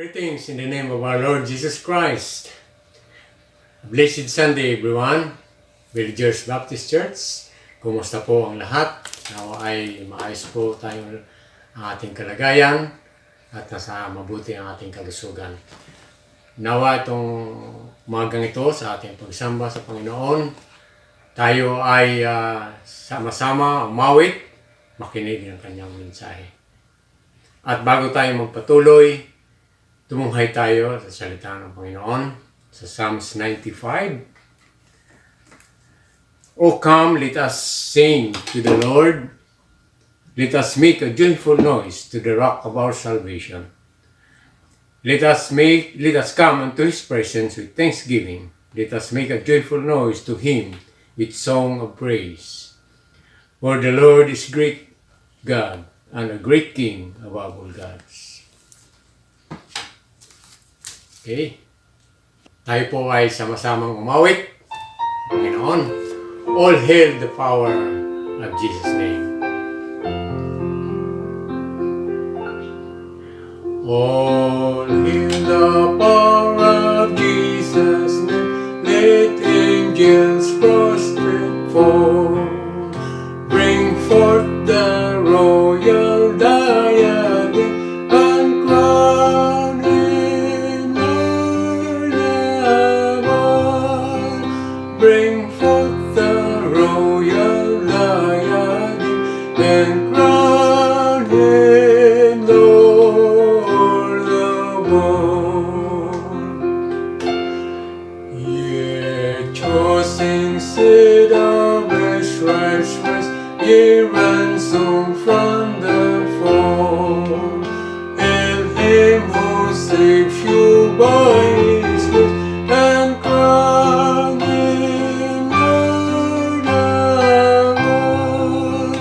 Greetings in the name of our Lord Jesus Christ. Blessed Sunday everyone, Villagers Baptist Church. Kumusta po ang lahat? Nawa ay maayos po tayong ating kalagayan at nasa mabuti ang ating kalusugan. Nawa itong umagang ito sa ating pagsamba sa Panginoon, tayo ay sama-sama umawit, makinig ng kanyang mensahe. At bago tayo magpatuloy, tumunghay tayo sa salita ng Panginoon sa Psalms 95. O come, let us sing to the Lord. Let us make a joyful noise to the rock of our salvation. Let us come unto his presence with thanksgiving. Let us make a joyful noise to him with song of praise. For the Lord is great God and a great King above all gods. Okay. Tayo po ay sama-samang umawit. Panginoon, all hail the power of Jesus' name. All hail the power of Jesus' name. Let angels prostrate fall. Bring forth the royal diadem and crown him Lord of all. Bring forth the royal diadem and crown him Lord of all. Ye chosen seed of Israel's race, ye ransom from the fall. Hail him who saves you by his grace, and crown him Lord of all.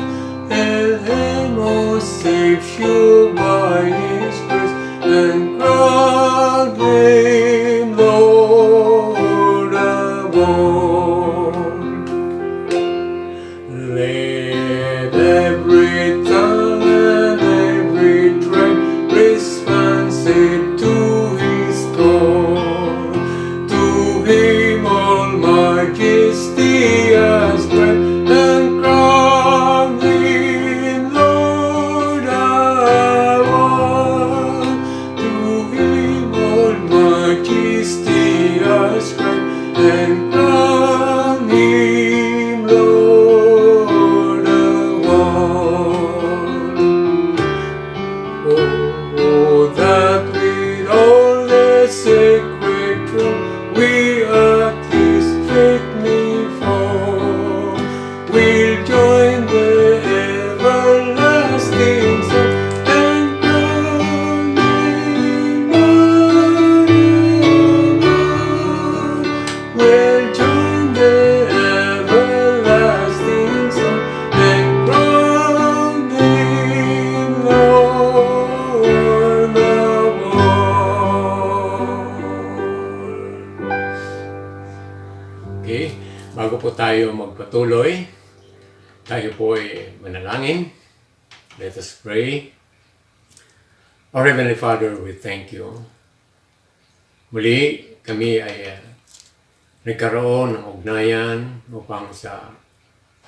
Hail him who saves you by his grace, and crown him Lord of all. Let every tongue and every tribe responsive to his call. To him all majesty ascribe, and crown him Lord of all. To him all majesty ascribe, and crown him Lord of all. Oh, that with all the sacred truth we at his feet may fall, we'll join the everlasting song, and crown him Lord of all. We'll join the everlasting song, and crown him Lord of all. Okay, bago po tayo magpatuloy, tayo po ay manalangin. Let us pray. Our Heavenly Father, we thank you. Muli, kami ay nagkaroon ng ugnayan upang sa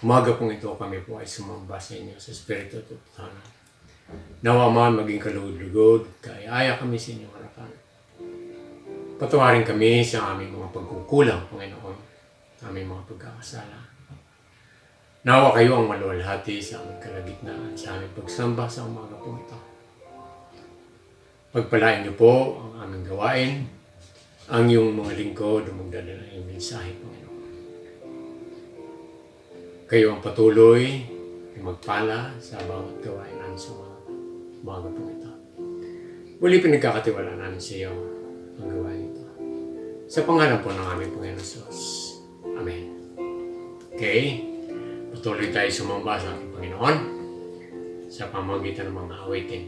umaga pong ito kami po ay sumamba sa inyo sa Espiritu at Utana. Nawa man maging kalugod-lugod, kaya kami sa inyong harapan. Patawarin kami sa aming mga pagkukulang, Panginoon, aming mga pagkakasala. Nawa kayo ang maluwalhati sa aming kalagitnaan, sa aming pagsamba sa umaga pong ito. Pagpalain niyo po ang aming gawain, ang iyong mga lingkod ang magdadala ng iyong mensahe, Panginoon. Kayo ang patuloy na magpala sa bawat gawain namin sa umaga pong ito. Muli pinagkakatiwala namin sa iyo ang gawain ito. Sa pangalan po ng aming Panginoon Jesus. Amen. Okay, patuloy tayo sumamba sa ating Panginoon sa pamamagitan ng mga awitin.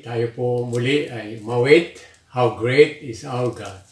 Tayo po muli ay mawit, How Great is Our God.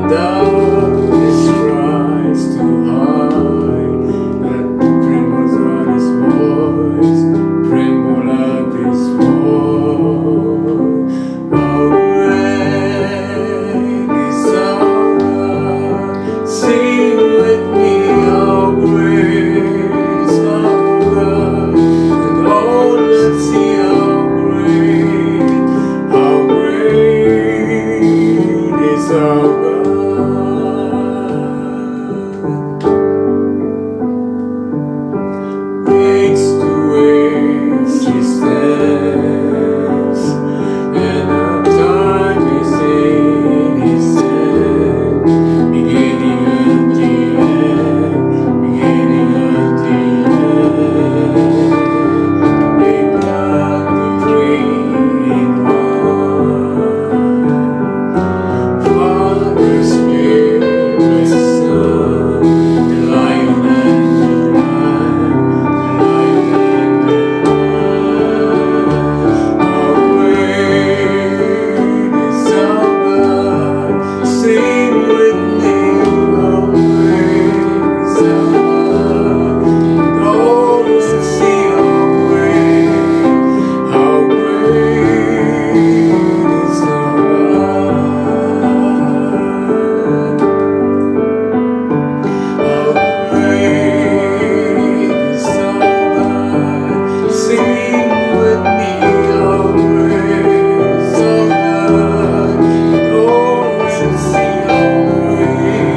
darkness tries to hide, that trembles at his voice, tremble at his voice. How great is our God, sing with me, how great is our God, and all let's see how great is our God. Age to age he stands, and our time is in his hand, beginning at the end, beginning at the end. They got the three in one. Father, Spirit, Son, the Lion and the Lamb, the Lion and the Lamb. How great is our God, sing with me, how great is our God, and all will see how great is our God. How great is our God, sing with me, how great is our God, and all will see how great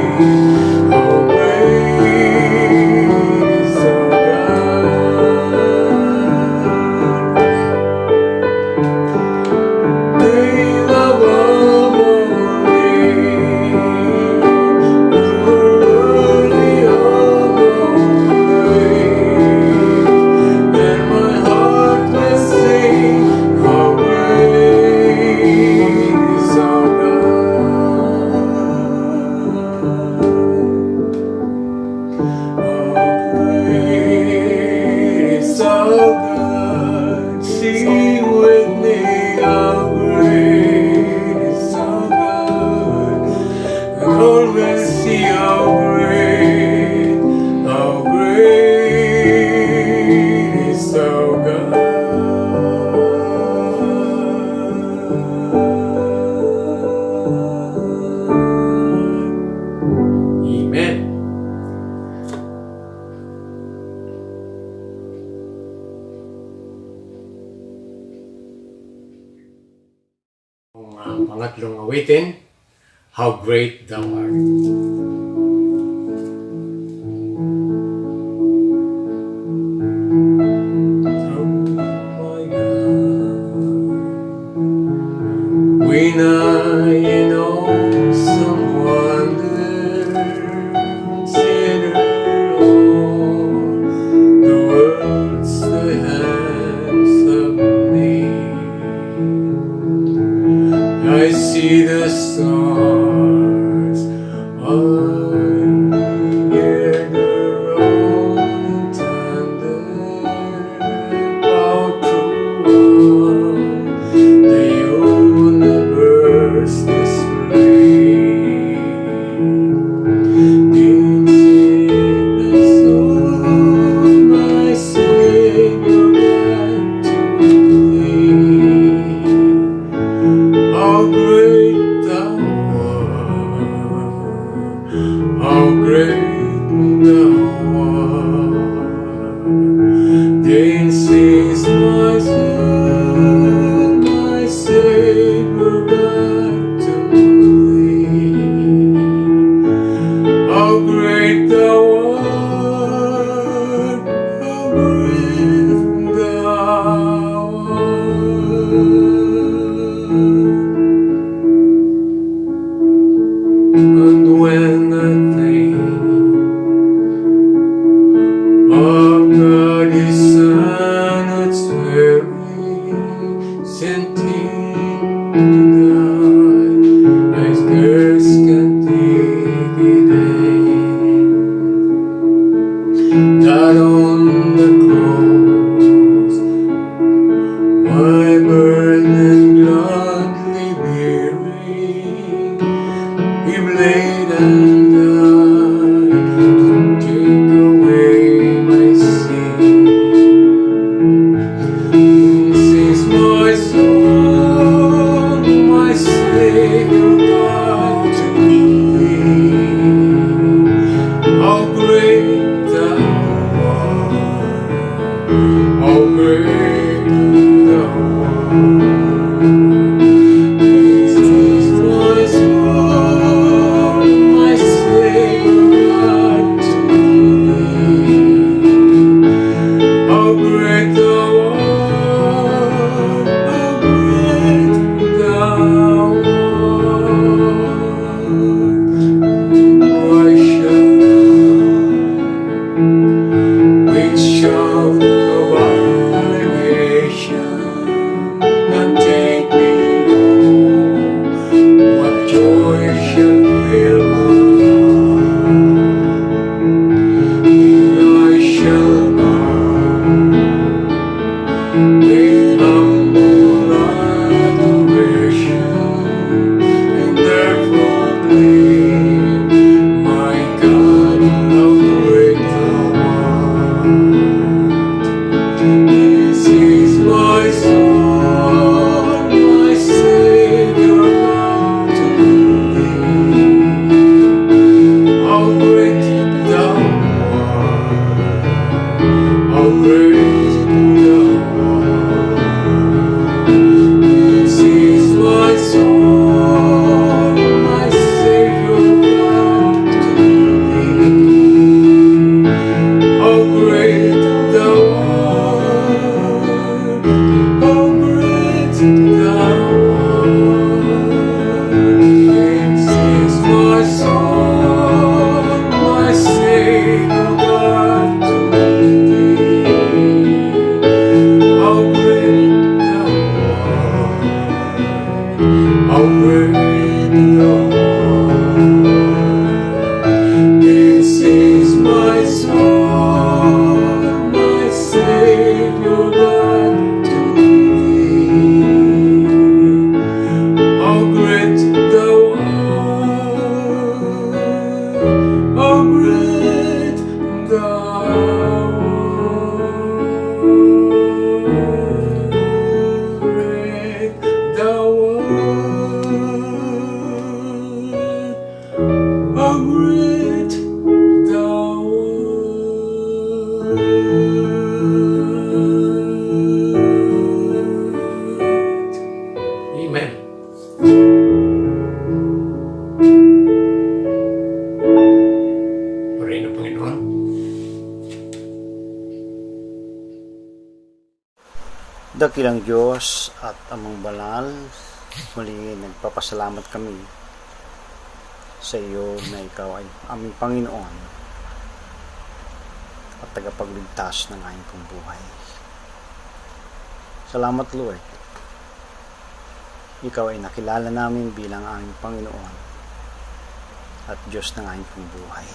is our God. Name above all names, worthy of all praise, and my heart will sing, how great is our God. How great is our God, sing with me, how great is our God, and all will see how great is our God. Amen. Ang pangatlong awitin, How Great Thou Art. Oh my God, when I in awesome wonder consider all the worlds thy hands have made, I see the stars, I hear the rolling thunder, out throughout the universe display. In sickness of my Savior back to thee. How great thou art, how great thou art. Then sings my soul, my Savior back to thee. How great thou art, how great thou art. And when I think of God His Son, it's very sent Him to die, I scarce can take it in, that on the cross my burden gladly bearing, He bled late and died to take away my sin. This is my soul, my Savior God to me. How great thou art, how great thou art. This is my soul, my Savior God to me. How great thou art, how great thou art. Why shall which shall provide creation and take me home? What joy shall fill my heart? I shall bow with humble adoration and therefore proclaim, my God, how great thou art. This is my soul, my Savior God to thee. How great thou art, how great thou art. This is my soul, my Savior God to thee. How great thou art, how great thou art. This is my soul, my Savior God to thee. How great thou art, how great thou art. This is my soul, my Savior God to thee. How great thou art, how great thou art. Great thou art, how great thou art. Amen. Purihin ang Panginoon. Dakilang Diyos at Amang Banal, muli nagpapasalamat kami sa iyo na ikaw ay aming Panginoon at tagapagligtas ng aming pong buhay. Salamat, Lord. Ikaw ay nakilala namin bilang aming Panginoon at Diyos ng aming pong buhay.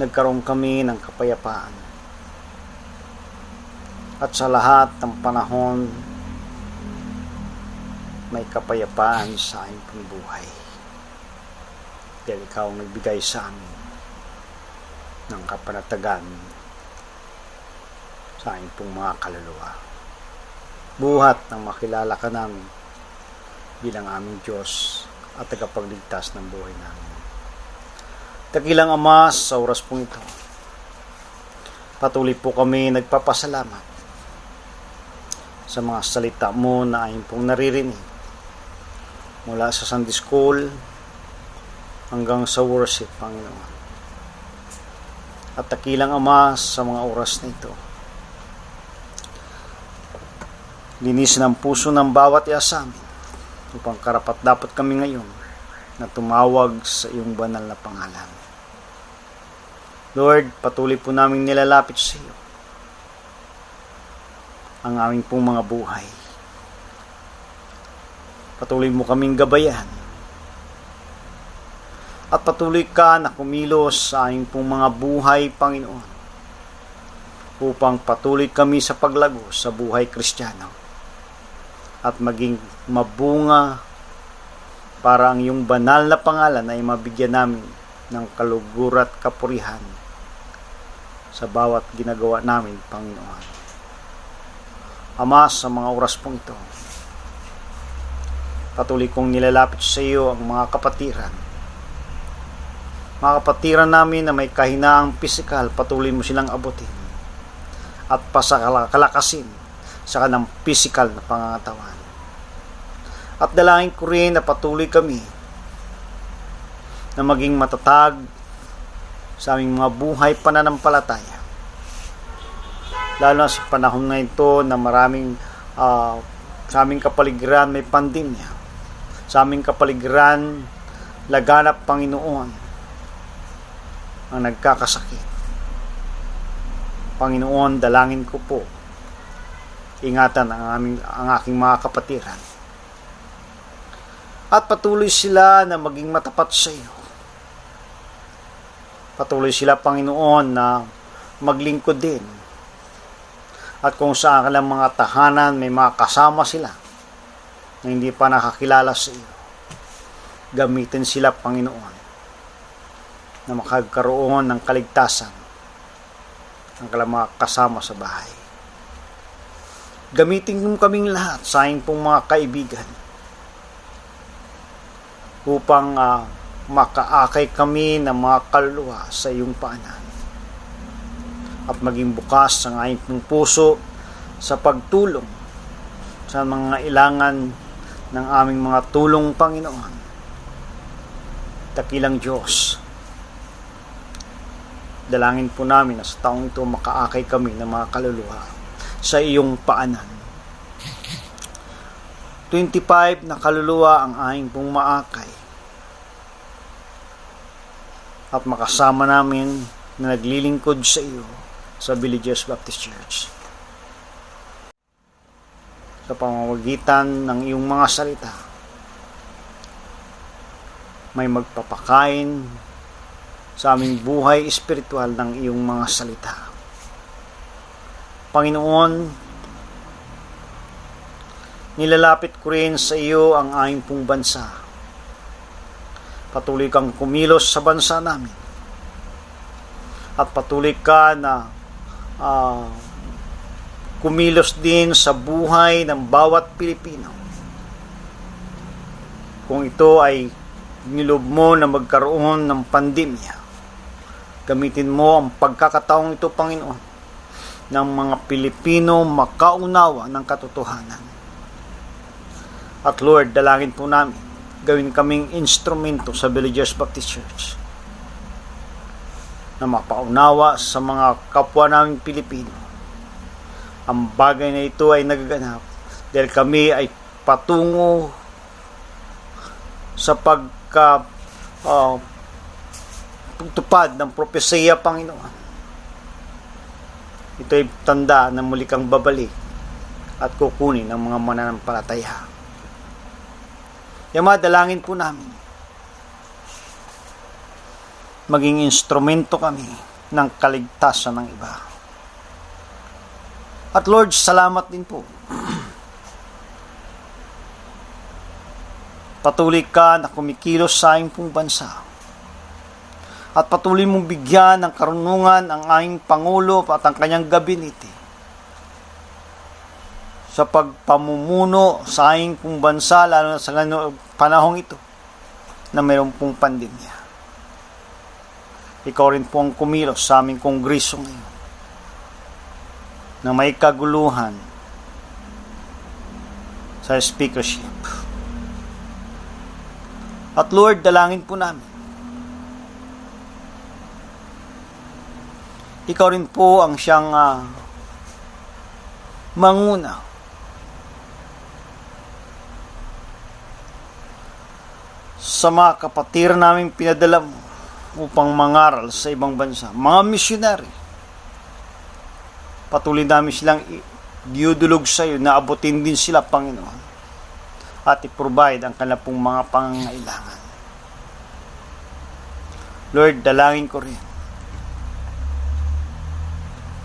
Nagkaroon kami ng kapayapaan at sa lahat ng panahon may kapayapaan sa aming pong buhay. Dahil ikaw ang nagbigay sa amin ng kapanatagan sa aming pong mga kaluluwa. Buhat nang makilala ka namin bilang aming Diyos at tagapagligtas ng buhay namin. Dakilang Ama, sa oras pong ito, patuloy po kami nagpapasalamat sa mga salita mo na aming pong naririnig mula sa Sunday School hanggang sa worship, Panginoon. At dakilang Ama, sa mga oras na ito, linisin ang puso ng bawat isa amin upang karapat dapat kami ngayon na tumawag sa iyong banal na pangalan. Lord, patuloy po namin nilalapit sa iyo ang aming pong mga buhay. Patuloy mo kaming gabayan at patuloy ka na kumilos sa aming pong mga buhay, Panginoon, upang patuloy kami sa paglago sa buhay Kristiyano at maging mabunga para ang iyong banal na pangalan ay mabigyan namin ng kaluguran at kapurihan sa bawat ginagawa namin, Panginoon. Ama, sa mga oras pong ito, patuloy kong nilalapit sa iyo ang mga kapatiran. Mga kapatiran namin na may kahinaang pisikal, patuloy mo silang abutin at pasakalakasin sa kanang pisikal na pangangatawan. At dalangin ko rin na patuloy kami na maging matatag sa aming mga buhay pananampalataya. Lalo na sa panahon na ito na maraming sa aming kapaligiran may pandemya. Sa aming kapaligiran laganap, Panginoon, ang nagkakasakit. Panginoon, dalangin ko po, ingatan ang aking mga kapatiran. At patuloy sila na maging matapat sa iyo. Patuloy sila, Panginoon, na maglingkod din. At kung saan kanilang mga tahanan, may mga kasama sila na hindi pa nakakilala sa iyo. Gamitin sila, Panginoon, na makagkaroon ng kaligtasan ang kanilang mga kasama sa bahay. Gamitin mo kaming lahat sa aking pong mga kaibigan upang makaakay kami ng mga kaluluwa sa iyong paanan at maging bukas ang aking puso sa pagtulong sa mga ilangan ng aming mga tulong, Panginoon. Dakilang Diyos, dalangin po namin na sa taong ito makaakay kami ng mga kaluluwa sa iyong paanan. 25 na kaluluwa ang aking pong maakay at makasama namin na naglilingkod sa iyo sa Villages Baptist Church. Sa pamamagitan ng iyong mga salita, may magpapakain sa aming buhay espiritual ng iyong mga salita. Panginoon, nilalapit ko rin sa iyo ang aking pong bansa. Patuloy kang kumilos sa bansa namin. At patuloy ka na kumilos din sa buhay ng bawat Pilipino. Kung ito ay nilob mo na magkaroon ng pandemya, gamitin mo ang pagkakataong ito, Panginoon, ng mga Pilipino makaunawa ng katotohanan. At Lord, dalangin po namin, gawin kaming instrumento sa Villages Baptist Church na mapaunawa sa mga kapwa naming Pilipino. Ang bagay na ito ay nagaganap dahil kami ay patungo sa pagtupad ng propesiya, Panginoon. Ito ay tanda na muli kang babalik at kukunin ng mga mananampalataya. Yung dalangin po namin, maging instrumento kami ng kaligtasan ng iba. At Lord, salamat din po. Patuloy ka na kumikilos sa aming pong bansa. At patuloy mong bigyan ng karunungan ang aming Pangulo at ang kanyang gabinete sa pagpamumuno sa aming pong bansa, lalo na sa panahong ito na mayroon pong pandemya. Ikaw rin po ang kumilos sa aming kongreso ngayon na may kaguluhan sa speakership. At Lord, dalangin po namin, ikaw rin po ang siyang manguna sa mga kapatiran namin pinadala mo upang mangaral sa ibang bansa. Mga missionary, patuloy namin silang diudulog sa iyo na abutin din sila, Panginoon, at i-provide ang kanilang pong mga pangangailangan. Lord, dalangin ko rin,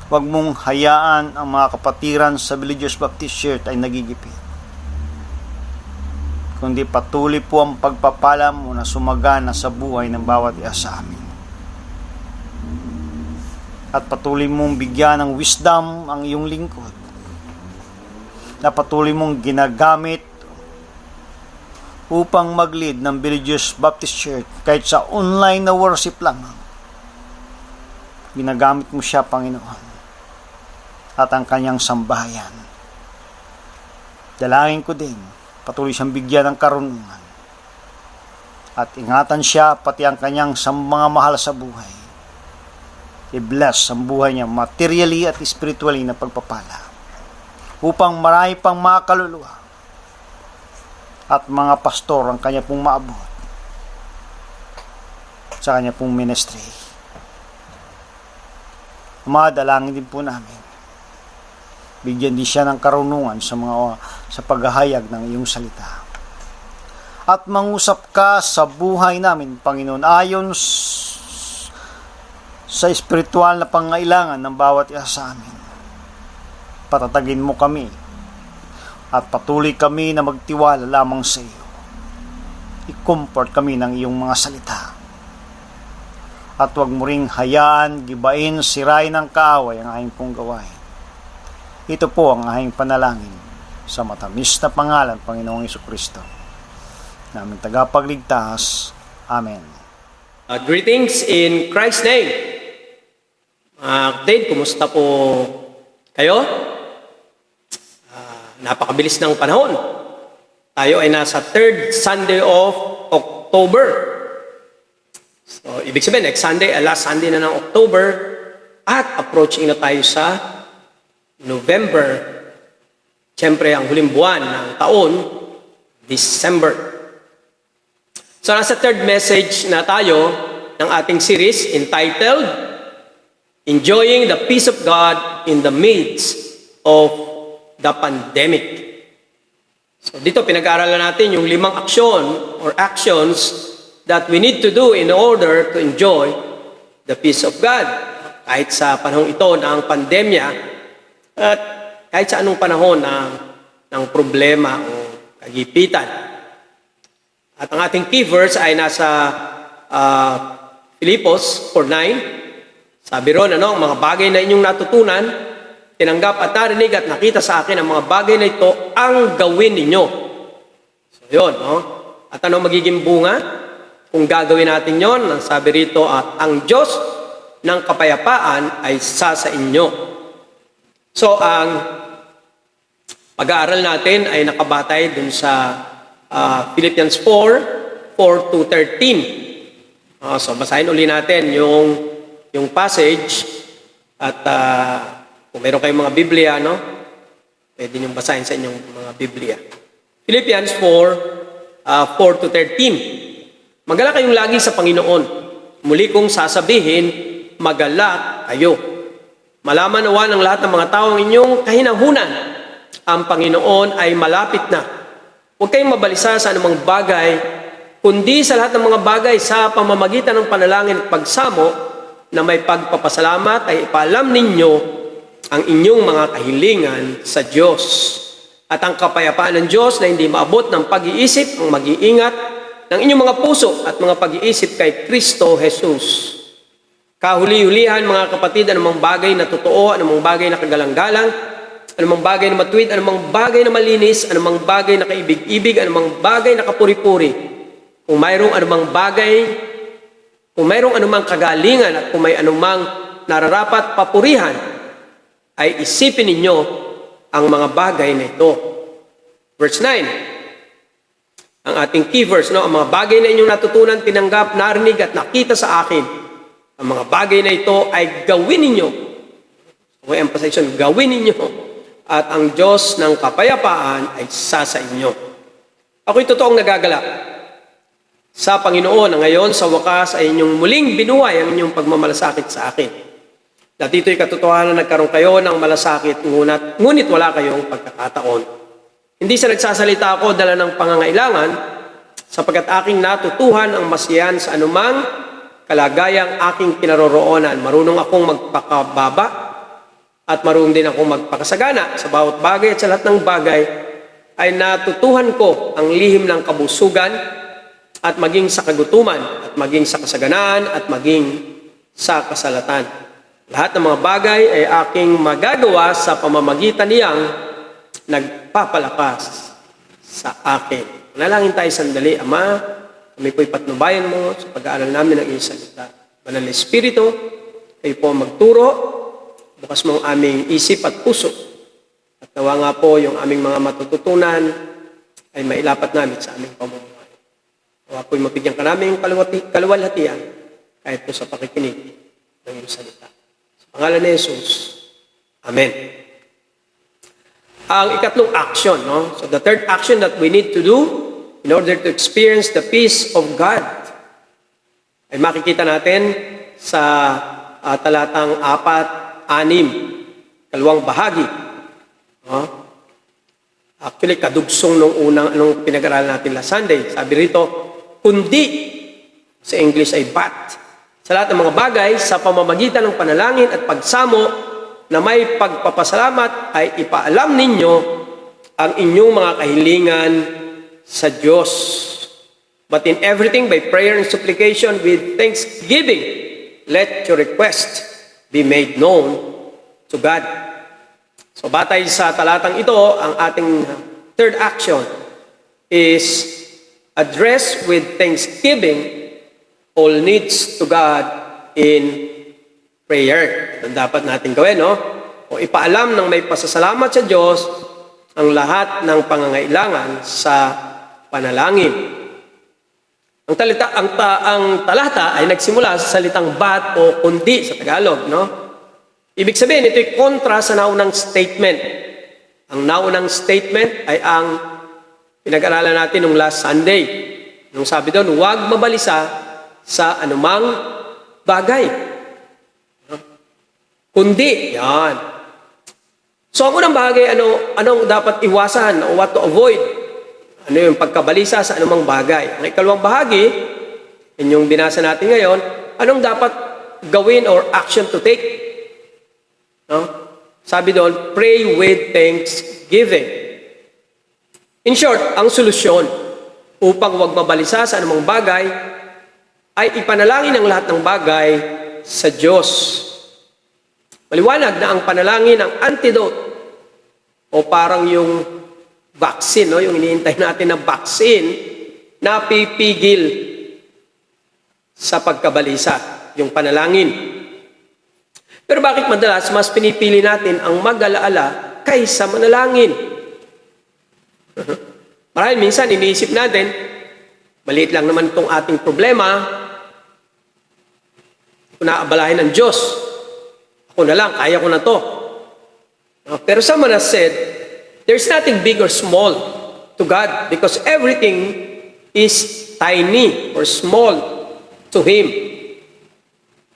huwag mong hayaan ang mga kapatiran sa Villages Baptist Church ay nagigipit. kundi patuloy po ang pagpapala mo na sumagana sa buhay ng bawat isa sa amin. At patuloy mong bigyan ng wisdom ang iyong lingkod, na patuloy mong ginagamit upang mag-lead ng Religious Baptist Church kahit sa online na worship lang. Ginagamit mo siya, Panginoon, at ang kanyang sambahayan. Dalangin ko din, patuloy siyang bigyan ng karunungan at ingatan siya pati ang kanyang mga mahal sa buhay. I-bless ang buhay niya materially at spiritually na pagpapala upang marami pang mga kaluluwa at mga pastor ang kanya pong maabot sa kanya pong ministry. Dalangin din po namin, bigyan din siya ng karunungan sa paghahayag ng iyong salita. At mangusap ka sa buhay namin, Panginoon, ayon sa espiritual na pangailangan ng bawat isa sa amin. Patatagin mo kami at patuloy kami na magtiwala lamang sa iyo. I-comfort kami ng iyong mga salita. At huwag mo ring hayaan, gibain, sirain ng kaaway ang aking pong gawain. Ito po ang aking panalangin sa matamis na pangalan, Panginoong Jesucristo, naming tagapagligtas. Amen. Greetings in Christ's name. Kapatid, kumusta po kayo? Napakabilis ng panahon. Tayo ay nasa 3rd Sunday of October. So, ibig sabihin, next Sunday, last Sunday na ng October, at approaching na tayo sa November. Siyempre, ang huling buwan ng taon, December. So, nasa third message na tayo ng ating series entitled, Enjoying the Peace of God in the Midst of the Pandemic. So, dito pinag-aaralan natin yung 5 aksyon or actions that we need to do in order to enjoy the peace of God. Kahit sa panahon ito ng pandemya at kahit sa anong panahon ng problema o kagipitan. At ang ating key verse ay nasa Filipos 4:9. Sabi ron, ang mga bagay na inyong natutunan, tinanggap at narinig at nakita sa akin, ang mga bagay na ito ang gawin ninyo. So yun, no? At ano magiging bunga? Kung gagawin natin yon, sabi rito, at ang Diyos ng kapayapaan ay sa inyo. So, ang pag-aaral natin ay nakabatay dun sa Philippians 4:13. So, basahin uli natin yung passage at kung meron kayong mga Biblia, no? Pwede niyong basahin sa inyong mga Biblia. Philippians 4:13. Magalak kayong lagi sa Panginoon. Muli kong sasabihin, magalak kayo. Malaman nawa ng lahat ng mga taong inyong kahinahunan. Ang Panginoon ay malapit na. Huwag kayong mabalisa sa anumang bagay, kundi sa lahat ng mga bagay sa pamamagitan ng panalangin at pagsamo na may pagpapasalamat ay ipaalam ninyo ang inyong mga kahilingan sa Diyos. At ang kapayapaan ng Diyos na hindi maabot ng pag-iisip ang mag-iingat ng inyong mga puso at mga pag-iisip kay Kristo Jesus. Kahuli-hulihan mga kapatid, anumang bagay na totoo, anumang bagay na kagalang-galang, anumang bagay na matuwid, anumang bagay na malinis, anumang bagay na kaibig-ibig, anumang bagay na kapuri-puri. Kung mayroong anumang kagalingan at kung may anumang nararapat papurihan, ay isipin ninyo ang mga bagay na ito. Verse 9. Ang ating key verse, no? Ang mga bagay na inyong natutunan, tinanggap, narinig at nakita sa akin. Ang mga bagay na ito ay gawin ninyo. Okay, emphasize, gawin ninyo. At ang Diyos ng kapayapaan ay sa inyo. Ako'y totoong nagagalak sa Panginoon na ngayon sa wakas ay inyong muling binuhay ang inyong pagmamalasakit sa akin. At dito'y katotohanan, nagkaroon kayo ng malasakit, ngunit wala kayong pagkakataon. Hindi sa nagsasalita ako dala ng pangangailangan, sapagkat aking natutuhan ang masiyahan sa anumang kalagayang aking kinaroroonan. Marunong akong magpakababa at marunong din akong magpakasagana sa bawat bagay at sa lahat ng bagay ay natutuhan ko ang lihim ng kabusugan at maging sa kagutuman at maging sa kasaganaan at maging sa kasalatan. Lahat ng mga bagay ay aking magagawa sa pamamagitan niyang nagpapalakas sa akin. Manalangin tayo sandali. Ama, kami po'y patnubayan mo sa pag-aaral namin ng iyong salita. Banal na Espiritu, kayo po magturo, bukas mo ang aming isip at puso. At nawa nga po yung aming mga matututunan ay mailapat namin sa aming pamumuhay. Nawa po'y mabigyan ka namin yung kaluwalhatian kahit po sa pakikinig ng iyong salita. Sa pangalan ni Jesus, Amen. Ang ikatlong action, no? So the third action that we need to do in order to experience the peace of God ay makikita natin sa talatang 4, 6, kalawang bahagi. No? Actually, kadugsong nung pinag-aralan natin last Sunday. Sabi rito, kundi, sa English ay but, sa lahat ng mga bagay, sa pamamagitan ng panalangin at pagsamo na may pagpapasalamat ay ipaalam ninyo ang inyong mga kahilingan sa Diyos. But in everything, by prayer and supplication with thanksgiving, let your request be made known to God. So batay sa talatang ito, ang ating third action is address with thanksgiving all needs to God in prayer. Ang dapat natin gawin, no? O ipaalam ng may pasasalamat sa Diyos ang lahat ng pangangailangan sa panalangin. Ang talata ay nagsimula sa salitang but o kundi sa Tagalog, no? Ibig sabihin, ito'y kontra sa naunang statement. Ang naunang statement ay ang pinag-aralan natin nung last Sunday. Nung sabi doon, huwag mabalisa sa anumang bagay. Kundi, yan. So, ang unang bagay, anong dapat iwasan o what to avoid? Ano yung pagkabalisa sa anumang bagay? Ang ikalawang bahagi, yun yung binasa natin ngayon, anong dapat gawin or action to take? No? Sabi doon, pray with thanksgiving. In short, ang solusyon upang huwag mabalisa sa anumang bagay ay ipanalangin ang lahat ng bagay sa Diyos. Maliwanag na ang panalangin ang antidote o parang yung vaccine, no? Yung iniintay natin na vaccine na pipigil sa pagkabalisa, yung panalangin. Pero bakit madalas mas pinipili natin ang mag-alaala kaysa manalangin? Marahil minsan iniisip natin, maliit lang naman itong ating problema, kung naabalahin ng Diyos, ako na lang, kaya ko na to. Pero someone has said, there's nothing big or small to God because everything is tiny or small to Him.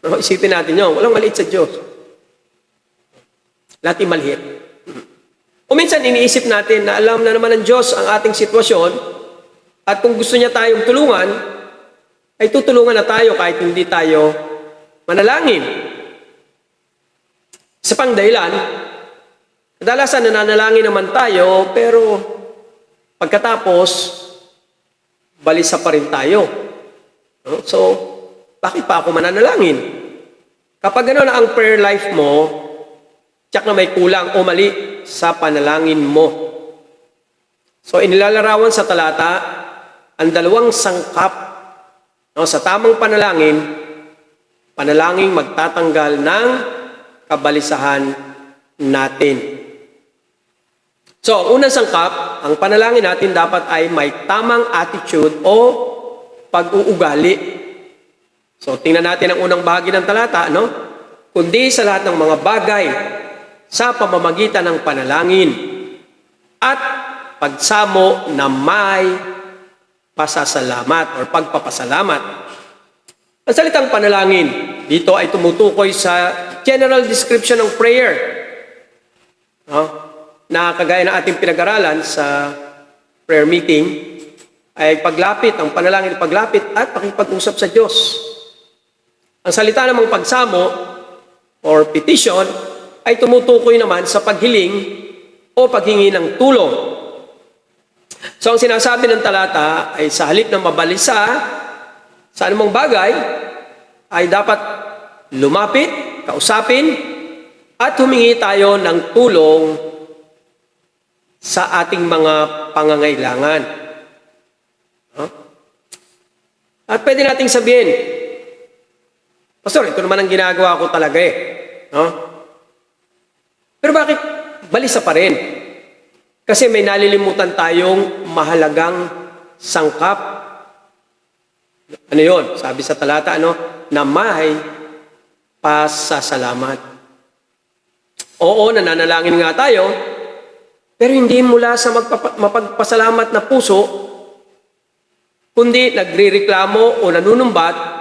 Isipin natin yun, walang maliit sa Diyos. Lahat yung maliit. O minsan iniisip natin na alam na naman ng Diyos ang ating sitwasyon at kung gusto niya tayong tulungan, ay tutulungan na tayo kahit hindi tayo manalangin. Sa pangdahilan, kadalasan nananalangin naman tayo, pero pagkatapos, balisa pa rin tayo. So, bakit pa ako mananalangin? Kapag gano'n ang prayer life mo, tiyak na may kulang o mali sa panalangin mo. So, inilalarawan sa talata, ang dalawang sangkap sa tamang panalangin, panalangin magtatanggal ng kabalisahan natin. So, ang unang sangkap, ang panalangin natin dapat ay may tamang attitude o pag-uugali. So, tingnan natin ang unang bahagi ng talata, no? Kundi sa lahat ng mga bagay sa pamamagitan ng panalangin at pagsamo na may pasasalamat or pagpapasalamat. Ang salitang panalangin, dito ay tumutukoy sa general description ng prayer. Na kagaya ng ating pinag-aralan sa prayer meeting, ay paglapit, ang panalangin ay paglapit at pakipag-usap sa Diyos. Ang salita namang pagsamo or petition ay tumutukoy naman sa paghiling o paghingi ng tulong. So ang sinasabi ng talata ay sa halip ng mabalisa sa anumang bagay, ay dapat lumapit, kausapin, at humingi tayo ng tulong sa ating mga pangangailangan. At pwede nating sabihin, Pastor, ito naman ang ginagawa ko talaga eh. Pero bakit balisa pa rin? Kasi may nalilimutan tayong mahalagang sangkap. Ano yun? Sabi sa talata, na may pasasalamat. Oo, nananalangin nga tayo, pero hindi mula sa mapagpasalamat na puso, kundi nagrireklamo o nanunumbat,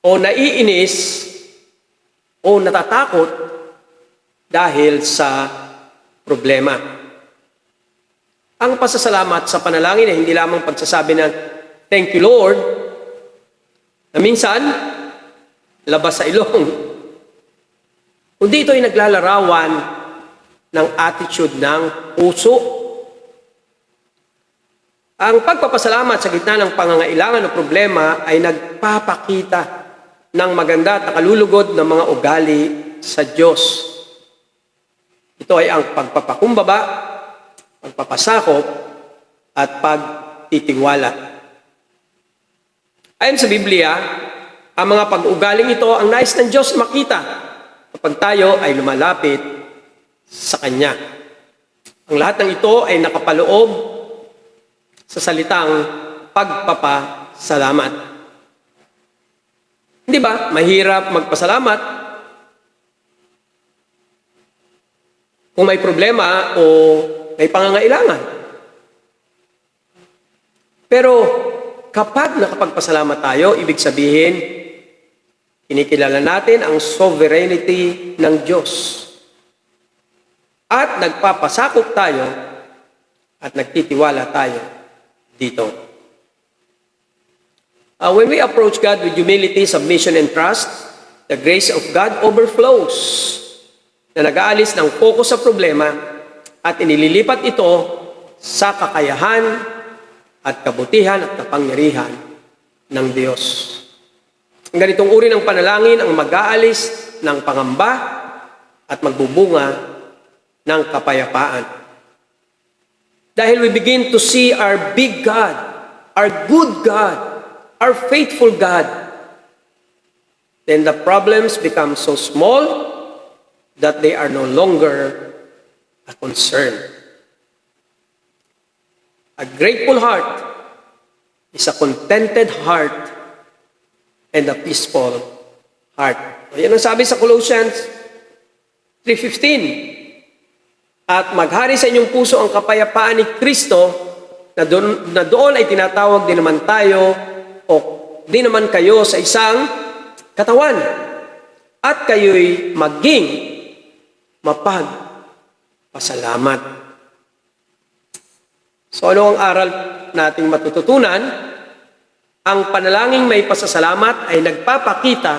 o naiinis, o natatakot dahil sa problema. Ang pasasalamat sa panalangin ay hindi lamang pagsasabi ng, "Thank you, Lord," na minsan, labas sa ilong. Kundi ito ay naglalarawan ng attitude ng puso. Ang pagpapasalamat sa gitna ng pangangailangan o problema ay nagpapakita ng maganda at nakalulugod ng mga ugali sa Diyos. Ito ay ang pagpapakumbaba, pagpapasakop, at pagtitiwala. Ayon sa Biblia, ang mga pag-ugaling ito ang nais ng Diyos makita kapag tayo ay lumalapit sa Kanya. Ang lahat ng ito ay nakapaloob sa salitang pagpapasalamat. Hindi ba? Mahirap magpasalamat kung may problema o may pangangailangan. Pero kapag nakapagpasalamat tayo, ibig sabihin, kinikilala natin ang sovereignty ng Diyos. At nagpapasakop tayo at nagtitiwala tayo dito. When we approach God with humility, submission, and trust, the grace of God overflows na nag-aalis ng focus sa problema at inililipat ito sa kakayahan at kabutihan at kapangyarihan ng Diyos. Ang ganitong uri ng panalangin ang mag-aalis ng pangamba at magbubunga ng kapayapaan. Dahil we begin to see our big God, our good God, our faithful God, then the problems become so small that they are no longer a concern. A grateful heart is a contented heart and a peaceful heart. Ayan ang sabi sa Colossians 3:15. At maghari sa inyong puso ang kapayapaan ni Kristo, na doon ay tinatawag din naman tayo o di naman kayo sa isang katawan, at kayo'y maging mapagpasalamat. So ano ang aral nating matututunan? Ang panalangin may pasasalamat ay nagpapakita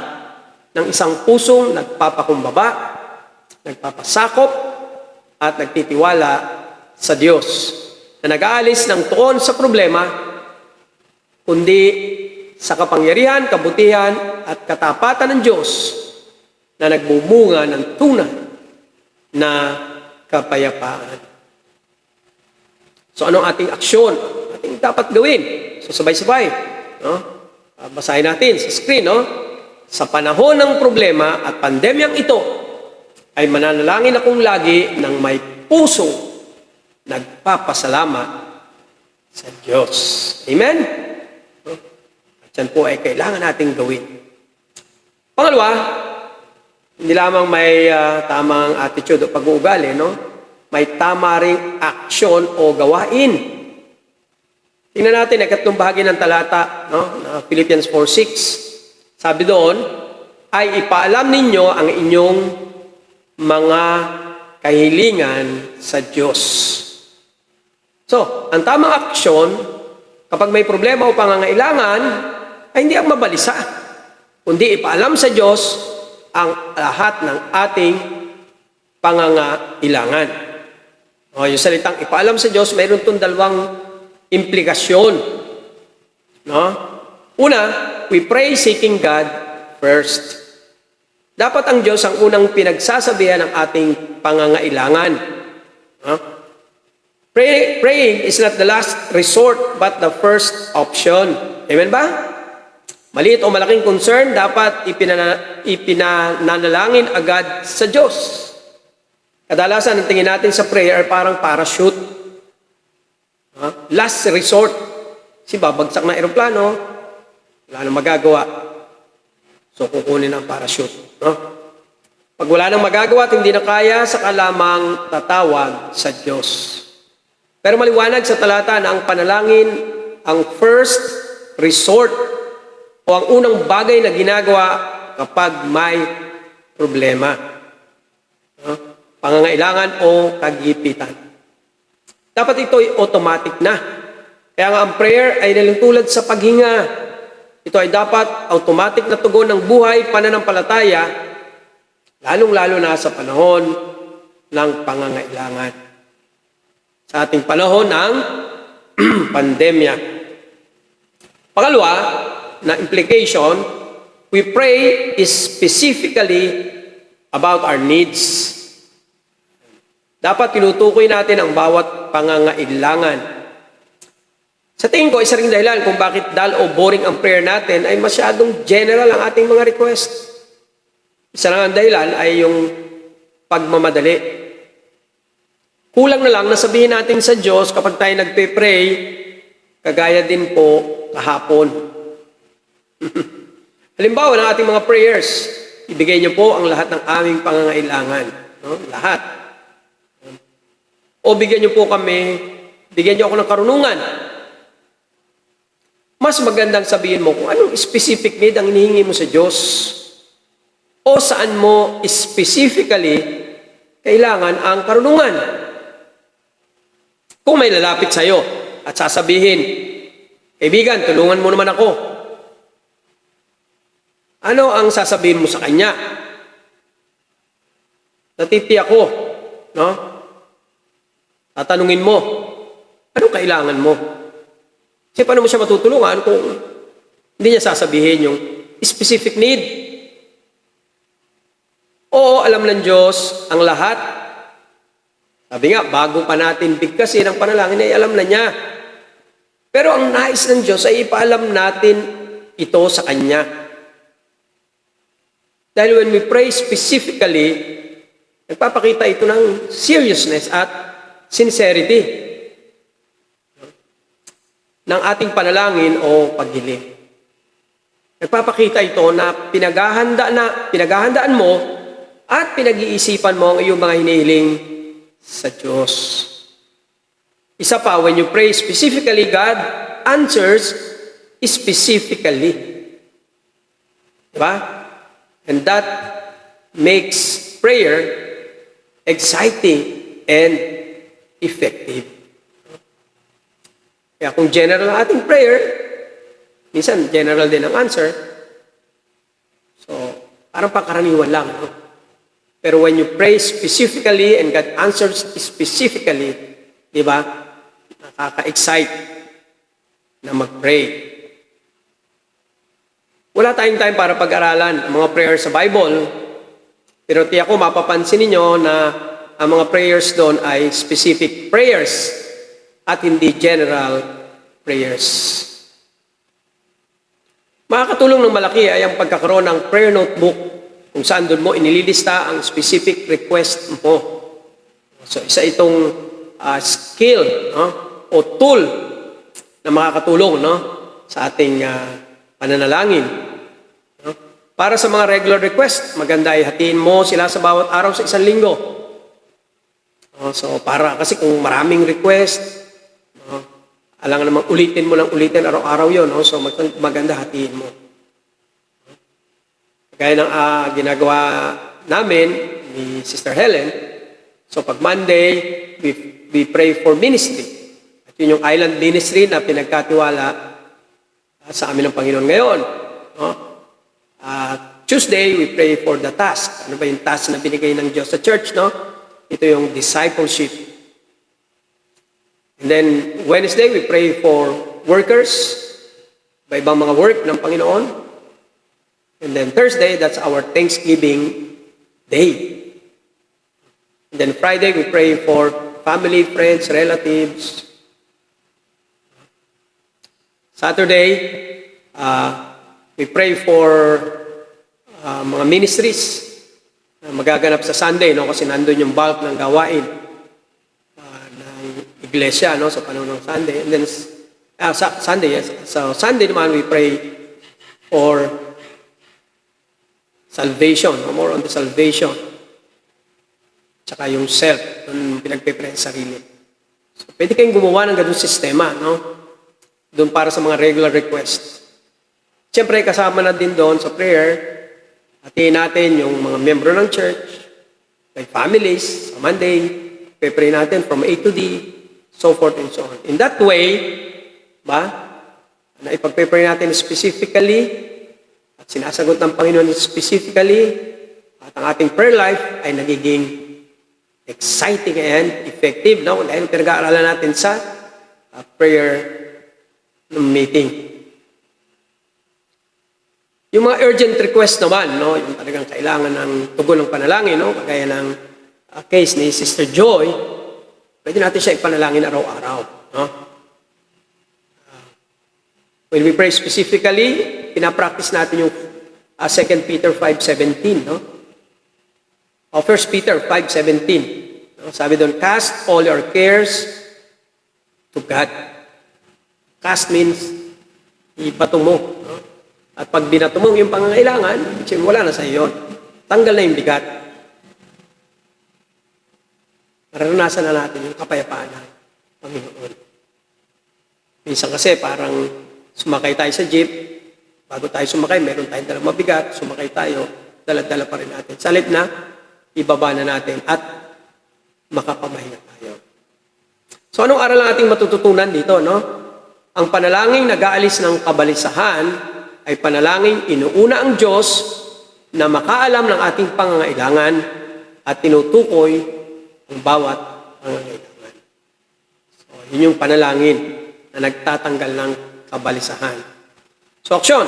ng isang pusong nagpapakumbaba, nagpapasakop, at nagtitiwala sa Diyos, na nag-aalis ng tuon sa problema, kundi sa kapangyarihan, kabutihan, at katapatan ng Diyos na nagbubunga ng tunay na kapayapaan. So anong ating aksyon? Ating dapat gawin? So sabay-sabay. Basahin natin sa screen. Sa panahon ng problema at pandemyang ito, ay mananalangin akong lagi ng may pusong nagpapasalamat sa Diyos. Amen? Yan po ay kailangan nating gawin. Pangalawa, hindi lamang may tamang attitude o pag-uugali, may tama ring aksyon o gawain. Tingnan natin ang ikatlong bahagi ng talata, na Philippians 4:6. Sabi doon, ay ipaalam ninyo ang inyong mga kahilingan sa Diyos. So, ang tamang aksyon, kapag may problema o pangangailangan, ay hindi ang mabalisa, kundi ipaalam sa Diyos ang lahat ng ating pangangailangan. Yung salitang ipaalam sa Diyos, mayroon itong dalawang implikasyon. No? Una, we pray seeking God first. Dapat ang Diyos ang unang pinagsasabihan ng ating pangangailangan. No? Praying is not the last resort but the first option. Amen ba? Maliit o malaking concern, dapat ipinanalangin agad sa Diyos. Kadalasan, ang tingin natin sa prayer ay parang parachute. Last resort. Kasi babagsak na aeroplano, wala nang magagawa. So, kukunin ang parachute. No? Pag wala nang magagawa at hindi na kaya, saka lamang tatawag sa Diyos. Pero maliwanag sa talata na ang panalangin, ang first resort o ang unang bagay na ginagawa kapag may problema. Pangangailangan o kagipitan. Dapat ito ay automatic na. Kaya nga ang prayer ay nalintulad sa paghinga. Ito ay dapat automatic na tugon ng buhay, pananampalataya, lalong-lalo na sa panahon ng pangangailangan. Sa ating panahon ng pandemya. Pangalawa, na implication, we pray is specifically about our needs. Dapat tinutukoy natin ang bawat pangangailangan. Sa tingin ko, isa ring dahilan kung bakit dull o boring ang prayer natin ay masyadong general ang ating mga request. Isa lang ang dahilan ay yung pagmamadali. Kulang na lang na sabihin natin sa Diyos kapag tayo nagpe-pray, kagaya din po kahapon. Halimbawa ng ating mga prayers, ibigay niyo po ang lahat ng aming pangangailangan. No? Lahat. O bigyan niyo po kami, bigyan niyo ako ng karunungan. Mas magandang sabihin mo kung anong specific need ang hinihingi mo sa Diyos. O saan mo specifically kailangan ang karunungan. Kung may lalapit sa iyo at sasabihin, kaibigan, tulungan mo naman ako. Ano ang sasabihin mo sa kanya? Natiti ako, no? Tatanungin mo, anong kailangan mo? Kasi paano mo siya matutulungan kung hindi niya sasabihin yung specific need? Oo, alam ng Diyos ang lahat. Sabi nga, bago pa natin bigkasin ang panalangin ay alam na niya. Pero ang nais ng Diyos ay ipaalam natin ito sa Kanya. Dahil when we pray specifically, nagpapakita ito ng seriousness at sincerity ng ating panalangin o paghiling. Nagpapakita ito na pinaghahandaan mo at pinag-iisipan mo ang iyong mga hinihiling sa Diyos. Isa pa, when you pray specifically, God answers specifically. Diba? And that makes prayer exciting and effective. Kaya kung general ang ating prayer, minsan general din ang answer. So, parang pangkaraniwan lang. No? Pero when you pray specifically and God answers specifically, di ba, nakaka-excite na mag-pray. Wala tayong time para pag-aralan ang mga prayers sa Bible, pero tiyak ko mapapansin ninyo na ang mga prayers doon ay specific prayers at hindi general prayers. Makakatulong ng malaki ay ang pagkakaroon ng prayer notebook kung saan doon mo inililista ang specific request mo. So isa itong skill, no? O tool na makakatulong, no? Sa ating pananalangin. No? Para sa mga regular request, maganda ay hatiin mo sila sa bawat araw sa isang linggo. So para kasi kung maraming request, alangan namang ulitin mo lang ulitin araw-araw yun. No? So maganda hatiin mo. Gaya ng ginagawa namin ni Sister Helen. So pag Monday, we pray for ministry. At yun yung island ministry na pinagkatiwala sa amin ng Panginoon ngayon. No? Tuesday, we pray for the task. Ano ba yung task na binigay ng Diyos sa church? No? Ito yung discipleship. And then Wednesday, we pray for workers, iba-ibang mga work ng Panginoon. And then Thursday, that's our Thanksgiving Day. And then Friday, we pray for family, friends, relatives. Saturday, we pray for mga ministries na magaganap sa Sunday, no? Kasi nandun yung bulk ng gawain ng iglesia, no? Sa panahon ng Sunday. And then, Sunday, yes. So, Sunday naman, we pray for salvation, no? More on the salvation. Tsaka yung self, yung pinagpipray sa sarili. So, pwede kayong gumawa ng ganung sistema, no? Doon para sa mga regular requests. Siyempre, kasama na din doon sa prayer, hatiin natin yung mga membro ng church, like families, sa Monday, pray natin from A to D, so forth and so on. In that way, na ipag-pray natin specifically, at sinasagot ng Panginoon specifically, at ang ating prayer life ay nagiging exciting and effective, no? Dahil pinag-aaralan natin sa prayer meeting. Yung mga urgent request naman, no? Yung talagang kailangan ng tugon ng panalangin, no? Kagaya ng case ni Sister Joy, pwede natin siya ipanalangin araw-araw, no? When we pray specifically, pinapractice natin yung 2 Peter 5:17, no? O 1 Peter 5:17. No? Sabi doon, cast all your cares to God. Cast means ibato mo. No? At pag binato mo yung pangangailangan, wala na sa iyo. Tanggal na yung bigat. Mararanasan na natin yung kapayapaan ng Panginoon. Minsan kasi parang sumakay tayo sa jeep, bago tayo sumakay, meron tayong dalang mabigat, sumakay tayo, dala-dala pa rin natin. Salit na, ibaba na natin at makapamahinga tayo. So anong aral ang ating matututunan dito, no? Ang panalangin nag-aalis ng kabalisahan ay panalangin inuuna ang Diyos na makaalam ng ating pangangailangan at tinutukoy ang bawat pangangailangan. So, yun yung panalangin na nagtatanggal ng kabalisahan. So, aksyon.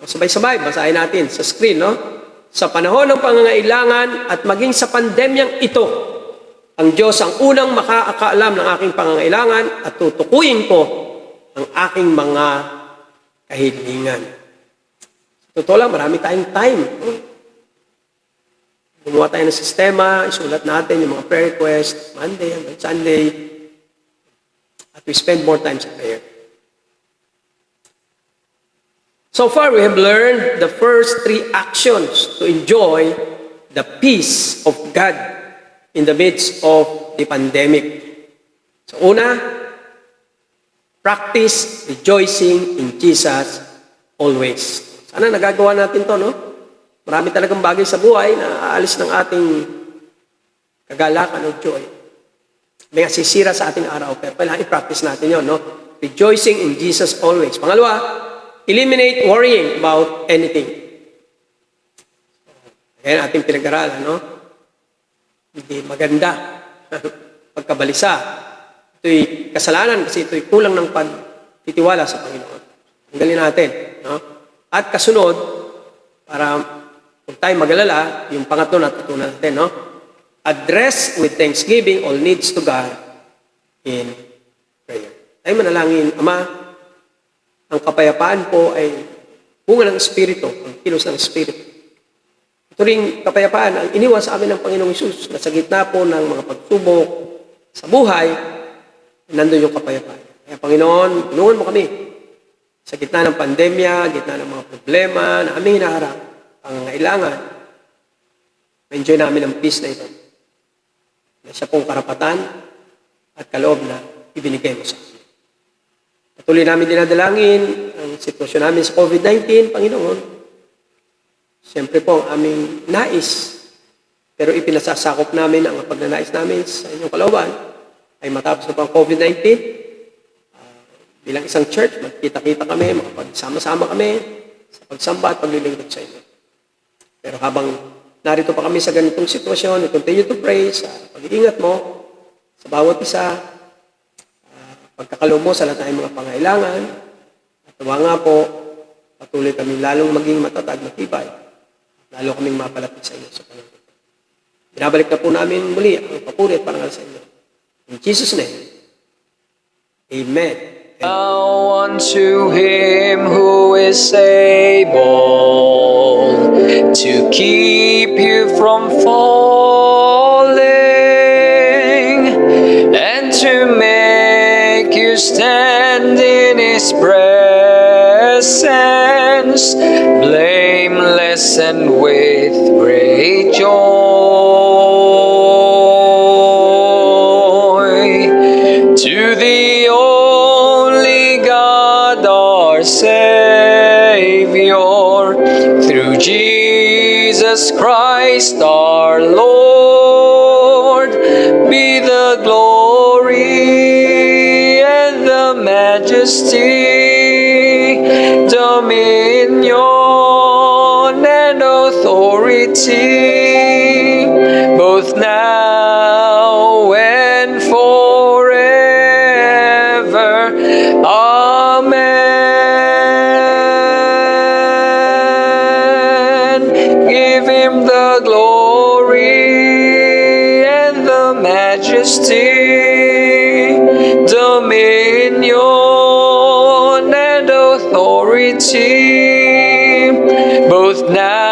Sabay-sabay, basahin natin sa screen, no? Sa panahon ng pangangailangan at maging sa pandemyang ito, ang Diyos ang unang makakaalam ng aking pangangailangan at tutukuyin ko ang aking mga kahilingan. Totoo lang, marami tayong time. Gumawa tayo ng sistema, isulat natin yung mga prayer requests, Monday hanggang Sunday, at we spend more time sa prayer. So far, we have learned the first 3 actions to enjoy the peace of God in the midst of the pandemic. So una, practice rejoicing in Jesus always. Sana nagagawa natin to, no? Marami talagang bagay sa buhay na aalis ng ating kagalakan o joy. May sisira sa ating araw, pero kailangan i-practice natin yon, no? Rejoicing in Jesus always. Pangalawa, eliminate worrying about anything. Ayan ating pinag-aralan, no? Hindi maganda pagkabalisa. Ito'y kasalanan kasi ito'y kulang ng pagtitiwala sa Panginoon. Tanggalin natin, no? At kasunod, para kung tayo mag-alala, yung pangatlo na tutunan natin, no? Address with thanksgiving all needs to God in prayer. Tayo manalangin, Ama, ang kapayapaan po ay bunga ng Espiritu, ang kilos ng Espiritu. Ito ring kapayapaan ang iniwan sa amin ng Panginoong Hesus na sa gitna po ng mga pagsubok sa buhay, nandun yung kapayapaan. Kaya Panginoon, tulungan mo kami sa gitna ng pandemya, gitna ng mga problema na aming hinaharap, pangangailangan, ma-enjoy namin ang peace na ito. Na siya pong karapatan at kaloob na ibinigay mo sa amin. Patuloy namin dinadalangin ang sitwasyon namin sa COVID-19, Panginoon. Siyempre po ang aming nais, pero ipinasasakop namin ang pagnanais namin sa inyong kalooban ay matapos na po ang COVID-19. Bilang isang church, magkita-kita kami, makapagsama-sama kami sa pagsamba at paglilingkod sa inyo. Pero habang narito pa kami sa ganitong sitwasyon, we continue to pray sa pag-iingat mo sa bawat isa pagkakaloob mo sa lahat ng mga pangailangan. At nawa nga po, patuloy kami lalong maging matatag, matibay. Lalo kaming mapalapit sa inyo sa panahon. Binabalik na po namin muli ang papuri at parangal sa inyo. In Jesus' name, Amen. Now unto him who is able to keep you from falling and to make you stand in his presence, blameless and with great joy. To the only God our Savior, through Jesus Christ our Lord, be the glory and the majesty, dominion and authority, both now and forever. Amen. Give him the glory and the majesty, dominion and authority, both now